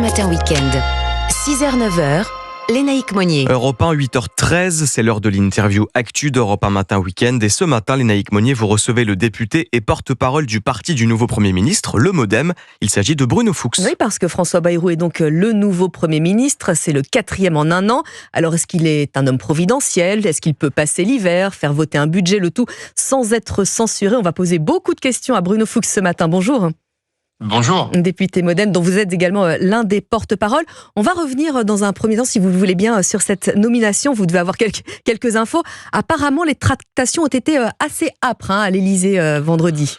Matin Week-end. 6h-9h, Lénaïque Monnier. Europe 1, 8h13, c'est l'heure de l'interview Actu d'Europe 1 Matin Week-end. Et ce matin, Lénaïque Monnier, vous recevez le député et porte-parole du parti du nouveau Premier ministre, le MoDem. Il s'agit de Bruno Fuchs. Oui, parce que François Bayrou est donc le nouveau Premier ministre. C'est le 4e en un an. Alors, est-ce qu'il est un homme providentiel ? Est-ce qu'il peut passer l'hiver, faire voter un budget, le tout sans être censuré ? On va poser beaucoup de questions à Bruno Fuchs ce matin. Bonjour. Bonjour. Député MoDem, dont vous êtes également l'un des porte-paroles. On va revenir dans un premier temps, si vous le voulez bien, sur cette nomination. Vous devez avoir quelques infos. Apparemment, les tractations ont été assez âpres à l'Élysée vendredi.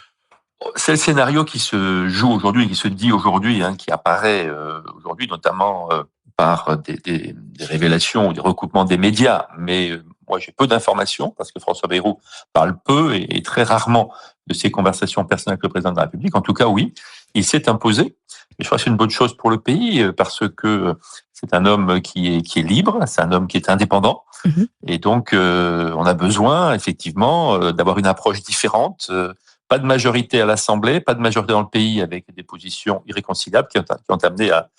C'est le scénario qui se joue aujourd'hui, qui se dit aujourd'hui, qui apparaît aujourd'hui, notamment par des révélations ou des recoupements des médias. Mais moi, j'ai peu d'informations parce que François Bayrou parle peu et très rarement de ses conversations personnelles avec le président de la République. En tout cas, oui, il s'est imposé. Et je crois que c'est une bonne chose pour le pays parce que c'est un homme qui est libre, c'est un homme qui est indépendant. Et donc, on a besoin, effectivement, d'avoir une approche différente. Pas de majorité à l'Assemblée, pas de majorité dans le pays avec des positions irréconciliables qui ont amené à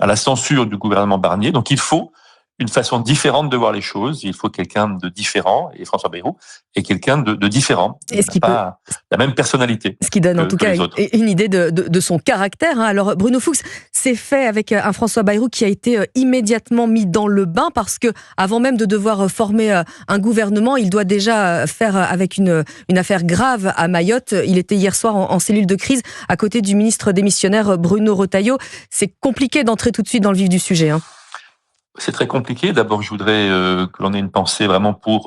la censure du gouvernement Barnier. Donc, il faut une façon différente de voir les choses. Il faut quelqu'un de différent, et François Bayrou est quelqu'un de différent. Il n'a pas la même personnalité. Ce qui donne en tout cas une idée de son caractère. Alors Bruno Fuchs, c'est fait avec un François Bayrou qui a été immédiatement mis dans le bain parce que avant même de devoir former un gouvernement, il doit déjà faire avec une affaire grave à Mayotte. Il était hier soir en cellule de crise à côté du ministre démissionnaire Bruno Retailleau. C'est compliqué d'entrer tout de suite dans le vif du sujet. C'est très compliqué. D'abord, je voudrais que l'on ait une pensée vraiment pour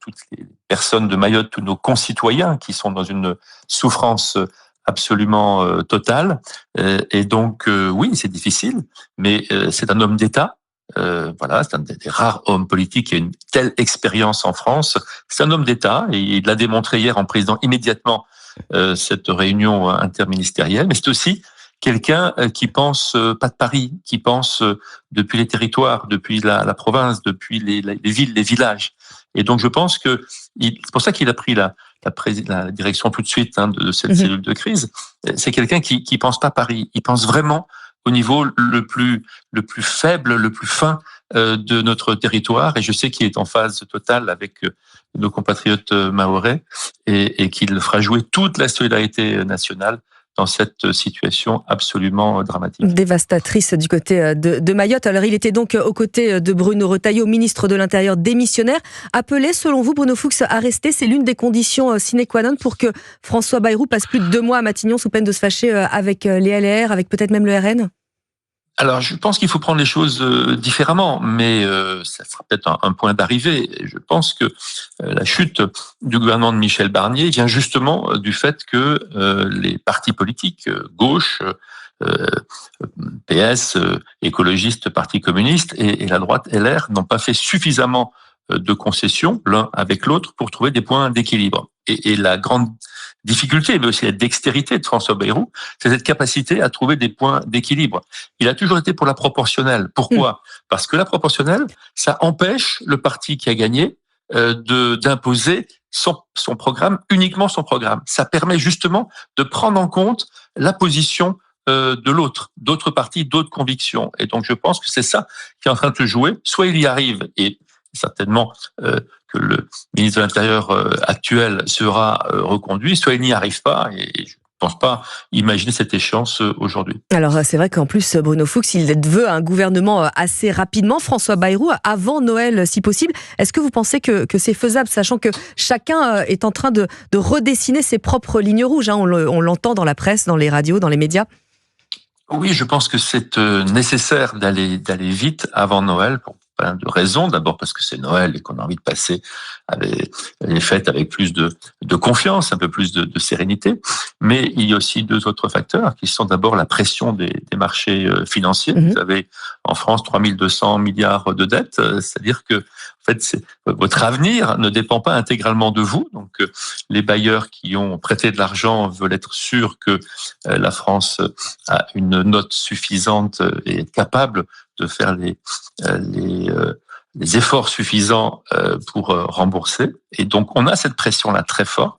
toutes les personnes de Mayotte, tous nos concitoyens qui sont dans une souffrance absolument totale. Et donc, oui, c'est difficile, mais c'est un homme d'État. Voilà, c'est un des rares hommes politiques qui a une telle expérience en France. C'est un homme d'État et il l'a démontré hier en présidant immédiatement cette réunion interministérielle. Mais c'est aussi quelqu'un qui pense pas de Paris, qui pense depuis les territoires, depuis la province, depuis les villes, les villages. Et donc je pense que c'est pour ça qu'il a pris la direction tout de suite de cette cellule de crise. C'est quelqu'un qui pense pas Paris, il pense vraiment au niveau le plus faible, le plus fin de notre territoire. Et je sais qu'il est en phase totale avec nos compatriotes mahorais et qu'il fera jouer toute la solidarité nationale dans cette situation absolument dramatique. Dévastatrice du côté de Mayotte. Alors il était donc aux côtés de Bruno Retailleau, ministre de l'Intérieur démissionnaire. Appelé, selon vous, Bruno Fuchs, à rester, c'est l'une des conditions sine qua non pour que François Bayrou passe plus de 2 mois à Matignon sous peine de se fâcher avec les LR, avec peut-être même le RN ? Alors, je pense qu'il faut prendre les choses différemment, mais ça sera peut-être un point d'arrivée. Je pense que la chute du gouvernement de Michel Barnier vient justement du fait que les partis politiques, gauche, PS, écologistes, Parti communiste et la droite LR n'ont pas fait suffisamment de concessions l'un avec l'autre pour trouver des points d'équilibre. Et la grande difficulté, mais aussi la dextérité de François Bayrou, c'est cette capacité à trouver des points d'équilibre. Il a toujours été pour la proportionnelle. Pourquoi ? Parce que la proportionnelle, ça empêche le parti qui a gagné d'imposer son programme, uniquement son programme. Ça permet justement de prendre en compte la position de l'autre, d'autres partis, d'autres convictions. Et donc je pense que c'est ça qui est en train de se jouer. Soit il y arrive, et certainement que le ministre de l'Intérieur actuel sera reconduit, soit il n'y arrive pas, et je ne pense pas imaginer cette échéance aujourd'hui. Alors c'est vrai qu'en plus, Bruno Fuchs, il veut un gouvernement assez rapidement, François Bayrou, avant Noël si possible. Est-ce que vous pensez que c'est faisable, sachant que chacun est en train de redessiner ses propres lignes rouges, on l'entend dans la presse, dans les radios, dans les médias? Oui, je pense que c'est nécessaire d'aller vite avant Noël pour plein de raisons. D'abord parce que c'est Noël et qu'on a envie de passer les fêtes avec plus de confiance, un peu plus de sérénité. Mais il y a aussi 2 autres facteurs qui sont d'abord la pression des marchés financiers. Vous avez en France 3200 milliards de dettes, c'est-à-dire que en fait, votre avenir ne dépend pas intégralement de vous. Donc, les bailleurs qui ont prêté de l'argent veulent être sûrs que la France a une note suffisante et est capable de faire les efforts suffisants pour rembourser. Et donc, on a cette pression-là très forte.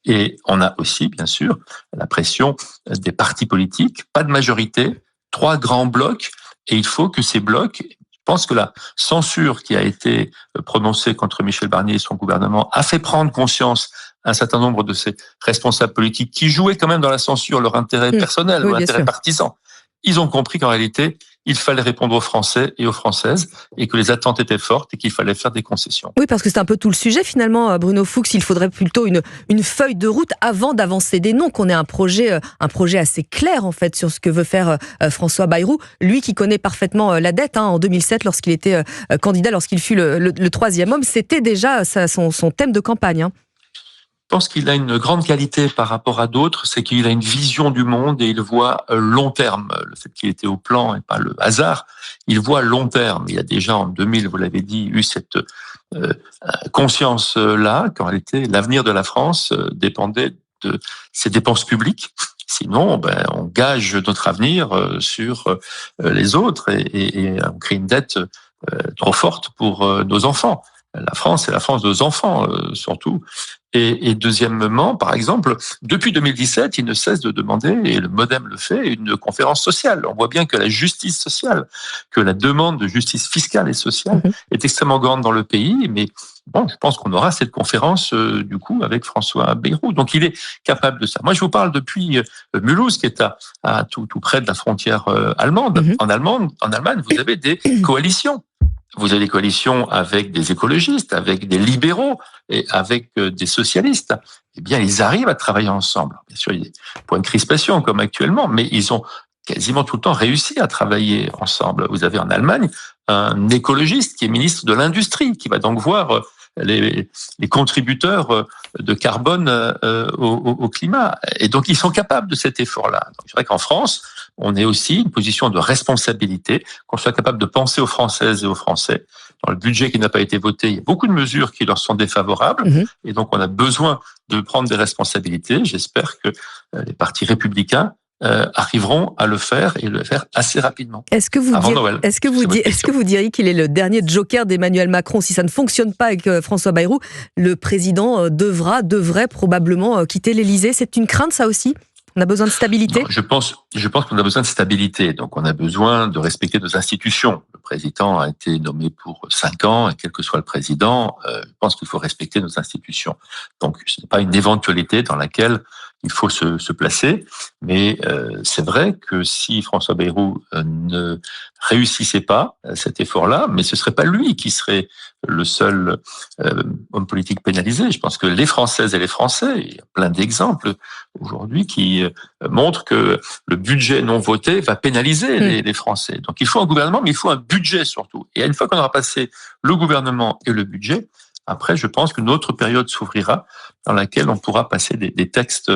Et on a aussi, bien sûr, la pression des partis politiques. Pas de majorité, 3 grands blocs Et il faut que ces blocs, je pense que la censure qui a été prononcée contre Michel Barnier et son gouvernement a fait prendre conscience à un certain nombre de ces responsables politiques qui jouaient quand même dans la censure leur intérêt personnel, leur intérêt partisan. Ils ont compris qu'en réalité, il fallait répondre aux Français et aux Françaises et que les attentes étaient fortes et qu'il fallait faire des concessions. Oui, parce que c'est un peu tout le sujet finalement, Bruno Fuchs. Il faudrait plutôt une feuille de route avant d'avancer des noms, qu'on ait un projet assez clair en fait sur ce que veut faire François Bayrou. Lui qui connaît parfaitement la dette. En 2007, lorsqu'il était candidat, lorsqu'il fut le troisième homme, c'était déjà son thème de campagne. Je pense qu'il a une grande qualité par rapport à d'autres, c'est qu'il a une vision du monde et il voit long terme. Le fait qu'il était au plan et pas le hasard, il voit long terme. Il y a déjà en 2000, vous l'avez dit, eu cette conscience-là qu'en réalité, l'avenir de la France dépendait de ses dépenses publiques. Sinon, on gage notre avenir sur les autres et on crée une dette trop forte pour nos enfants. La France, c'est la France de nos enfants, surtout. Et deuxièmement, par exemple, depuis 2017, il ne cesse de demander, et le MoDem le fait, une conférence sociale. On voit bien que la justice sociale, que la demande de justice fiscale et sociale est extrêmement grande dans le pays. Mais bon, je pense qu'on aura cette conférence, du coup, avec François Bayrou. Donc, il est capable de ça. Moi, je vous parle depuis Mulhouse, qui est à tout près de la frontière allemande. En Allemagne, vous avez des coalitions. Vous avez des coalitions avec des écologistes, avec des libéraux et avec des socialistes. Eh bien, ils arrivent à travailler ensemble. Bien sûr, il y a des points de crispation comme actuellement, mais ils ont quasiment tout le temps réussi à travailler ensemble. Vous avez en Allemagne un écologiste qui est ministre de l'Industrie, qui va donc voir les contributeurs de carbone au climat. Et donc, ils sont capables de cet effort-là. Donc, c'est vrai qu'en France, on est aussi une position de responsabilité, qu'on soit capable de penser aux Françaises et aux Français. Dans le budget qui n'a pas été voté, il y a beaucoup de mesures qui leur sont défavorables. Et donc, on a besoin de prendre des responsabilités. J'espère que les partis républicains arriveront à le faire et le faire assez rapidement. Est-ce que vous diriez qu'il est le dernier joker d'Emmanuel Macron? Si ça ne fonctionne pas avec François Bayrou, le président devrait probablement quitter l'Élysée. C'est une crainte, ça aussi? On a besoin de stabilité? Non, je pense qu'on a besoin de stabilité. Donc, on a besoin de respecter nos institutions. Le président a été nommé pour 5 ans, et quel que soit le président, je pense qu'il faut respecter nos institutions. Donc, ce n'est pas une éventualité dans laquelle il faut se placer. Mais c'est vrai que si François Bayrou ne réussissait pas cet effort-là, mais ce serait pas lui qui serait le seul homme politique pénalisé. Je pense que les Françaises et les Français, il y a plein d'exemples aujourd'hui qui montrent que le budget non voté va pénaliser les Français. Donc il faut un gouvernement, mais il faut un budget surtout. Et une fois qu'on aura passé le gouvernement et le budget, après, je pense qu'une autre période s'ouvrira dans laquelle on pourra passer des textes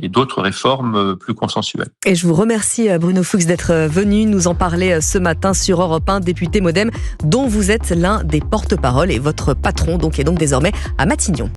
et d'autres réformes plus consensuelles. Et je vous remercie, Bruno Fuchs, d'être venu nous en parler ce matin sur Europe 1, député MoDem, dont vous êtes l'un des porte-parole et votre patron, donc est donc désormais à Matignon.